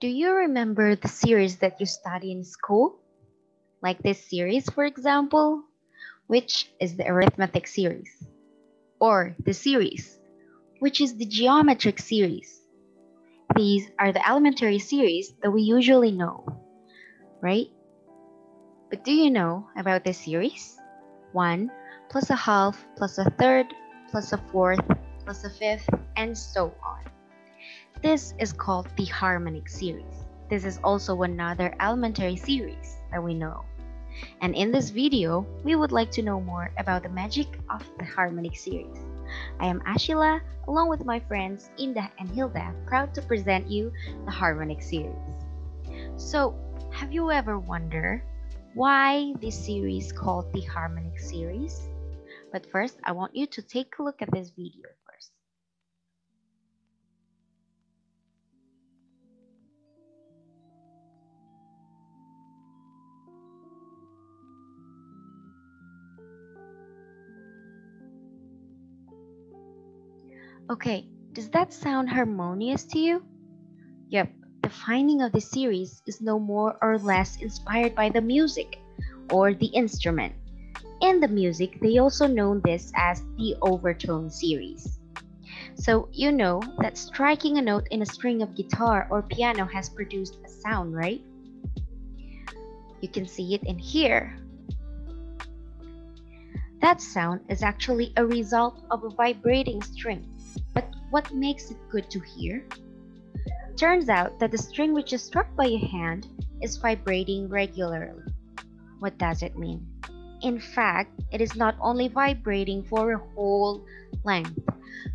Do you remember the series that you study in school? Like this series, for example, which is the arithmetic series, or the series, which is the geometric series. These are the elementary series that we usually know, right? But do you know about this series? 1 plus a half plus a third plus a fourth plus a fifth, and so on. This is called the harmonic series. This is also another elementary series that we know. And in this video, we would like to know more about the magic of the harmonic series. I am Ashila, along with my friends Indah and Hilda, proud to present you the harmonic series. So, have you ever wondered why this series called the harmonic series? But first, I want you to take a look at this video first. Okay, does that sound harmonious to you? Yep, the finding of the series is no more or less inspired by the music or the instrument. In the music, they also know this as the overtone series. So you know that striking a note in a string of guitar or piano has produced a sound, right? You can see it in here. That sound is actually a result of a vibrating string. But what makes it good to hear? Turns out that the string which is struck by a hand is vibrating regularly. What does it mean? In fact, it is not only vibrating for a whole length,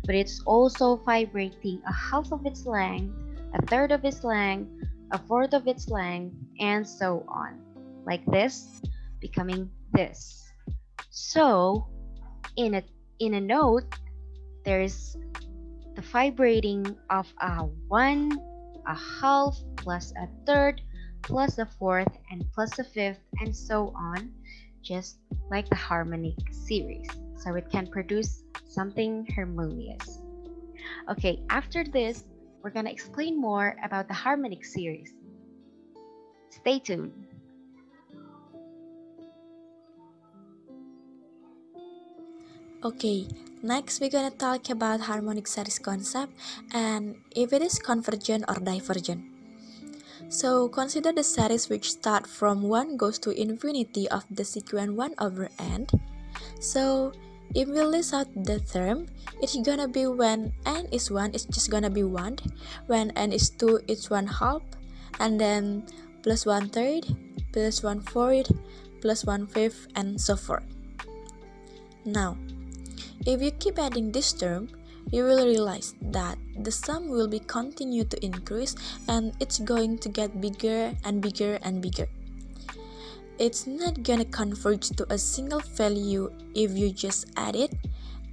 but it's also vibrating a half of its length, a third of its length, a fourth of its length, and so on. Like this, becoming this. So, in a note, there's the vibrating of a 1, a half, plus a third, plus a fourth, and plus a fifth, and so on, just like the harmonic series. So it can produce something harmonious. Okay, after this, we're gonna explain more about the harmonic series. Stay tuned. Okay, next we're gonna talk about harmonic series concept and if it is convergent or divergent. So consider the series which start from 1 goes to infinity of the sequence 1 over n. So if we list out the term, it's gonna be when n is 1, it's just gonna be 1. When n is 2, it's 1 half, and then plus 1 third, plus 1 fourth, plus 1 fifth, and so forth. Now, if you keep adding this term, you will realize that the sum will be continue to increase and it's going to get bigger and bigger and bigger. It's not gonna converge to a single value if you just add it,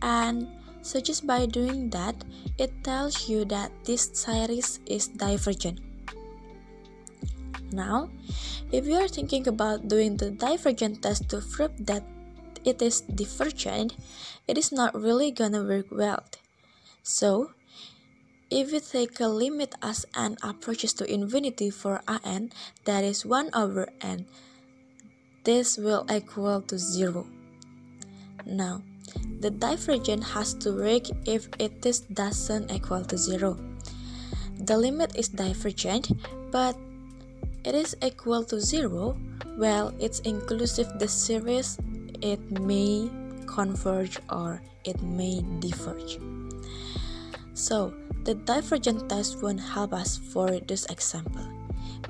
and so just by doing that, it tells you that this series is divergent. Now, if you are thinking about doing the divergent test to prove that it is divergent, it is not really gonna work well. So, if we take a limit as n approaches to infinity for an, that is 1 over n, this will equal to 0. Now, the divergent has to work if it doesn't equal to 0. The limit is divergent, but it is equal to 0, well, it's inclusive the series, it may converge or it may diverge. So, the divergent test won't help us for this example,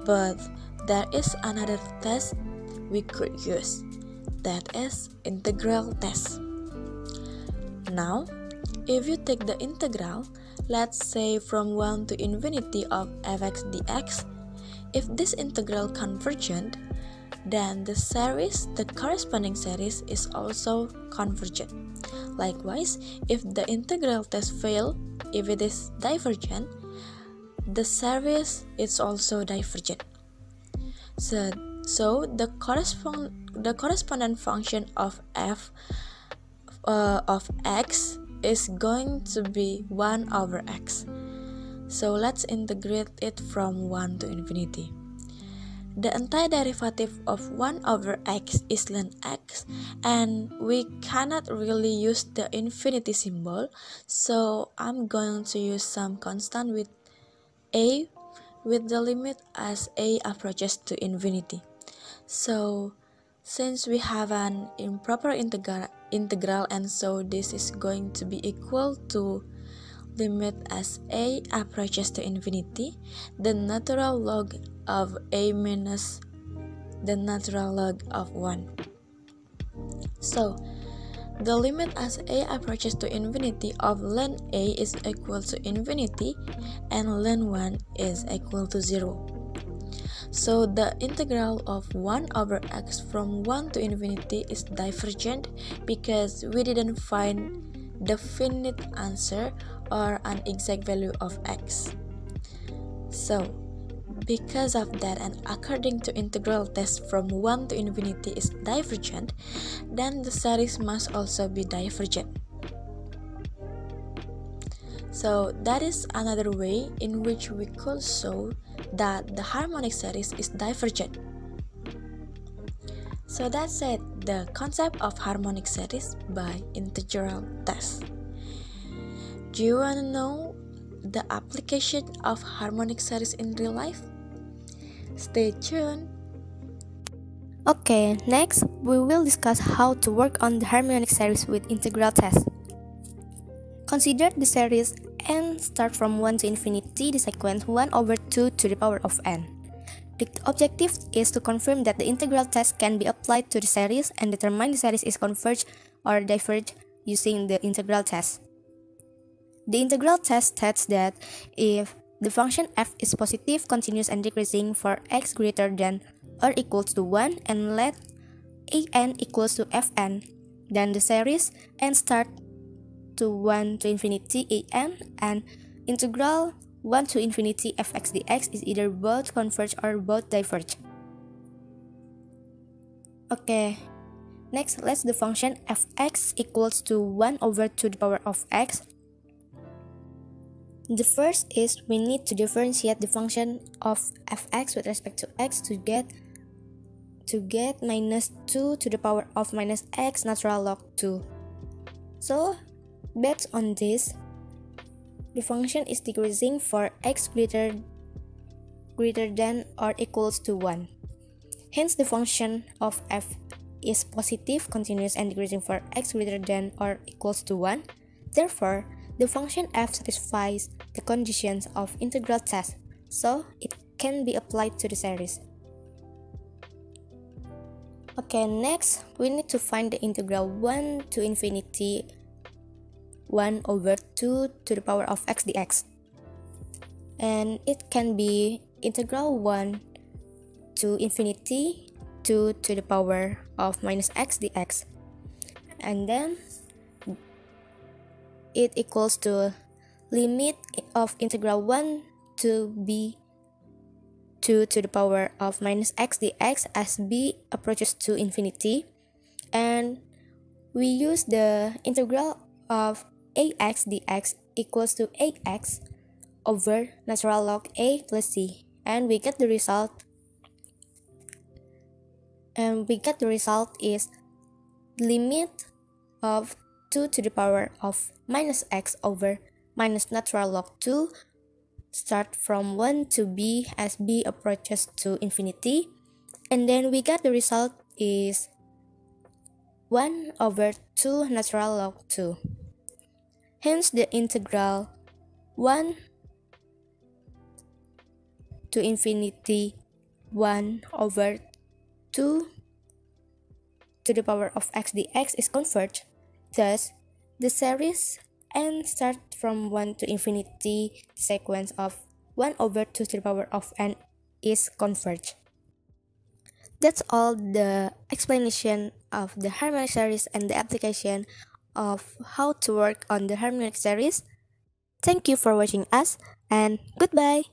but there is another test we could use, that is integral test. Now, if you take the integral, let's say from 1 to infinity of fx dx, if this integral convergent, then the series, the corresponding series is also convergent. Likewise, if the integral test fail, if it is divergent, the series is also divergent. So the correspondent function of f of x is going to be 1 over x. So let's integrate it from 1 to infinity. The antiderivative of 1 over x is ln x, and we cannot really use the infinity symbol, so I'm going to use some constant with a with the limit as a approaches to infinity. So since we have an improper integral, and so this is going to be equal to limit as a approaches to infinity, the natural log of a minus the natural log of 1. So the limit as a approaches to infinity of ln a is equal to infinity, and ln 1 is equal to 0. So the integral of 1 over x from 1 to infinity is divergent because we didn't find the finite answer or an exact value of x. So because of that, and according to integral test from 1 to infinity is divergent, then the series must also be divergent. So that is another way in which we could show that the harmonic series is divergent. So that's it, the concept of harmonic series by integral test. Do you want to know the application of harmonic series in real life? Stay tuned. Okay, next we will discuss how to work on the harmonic series with integral test. Consider the series n start from 1 to infinity, the sequence 1 over 2 to the power of n. The objective is to confirm that the integral test can be applied to the series and determine the series is converged or diverged using the integral test. The integral test states that if the function f is positive, continuous, and decreasing for x greater than or equals to 1 and let an equals to fn, then the series n start to 1 to infinity an and integral 1 to infinity fx dx is either both converge or both diverge. Okay, next let's the function fx equals to 1 over 2 to the power of x. The first is we need to differentiate the function of fx with respect to x to get minus 2 to the power of minus x natural log 2. So based on this, the function is decreasing for x greater than or equals to 1. Hence the function of f is positive, continuous, and decreasing for x greater than or equals to 1. Therefore, the function f satisfies the conditions of integral test, so it can be applied to the series. Okay, next we need to find the integral 1 to infinity 1 over 2 to the power of x dx. And it can be integral 1 to infinity 2 to the power of minus x dx. And then it equals to limit of integral 1 to b 2 to the power of minus x dx as b approaches to infinity, and we use the integral of ax dx equals to ax over natural log a plus c, and we get the result is limit of 2 to the power of minus x over minus natural log 2 start from 1 to b as b approaches to infinity, and then we get the result is 1 over 2 natural log 2. Hence the integral 1 to infinity 1 over 2 to the power of x dx is converged. Thus, the series n start from 1 to infinity, the sequence of 1 over 2 to the power of n is converged. That's all the explanation of the harmonic series and the application of how to work on the harmonic series. Thank you for watching us, and goodbye!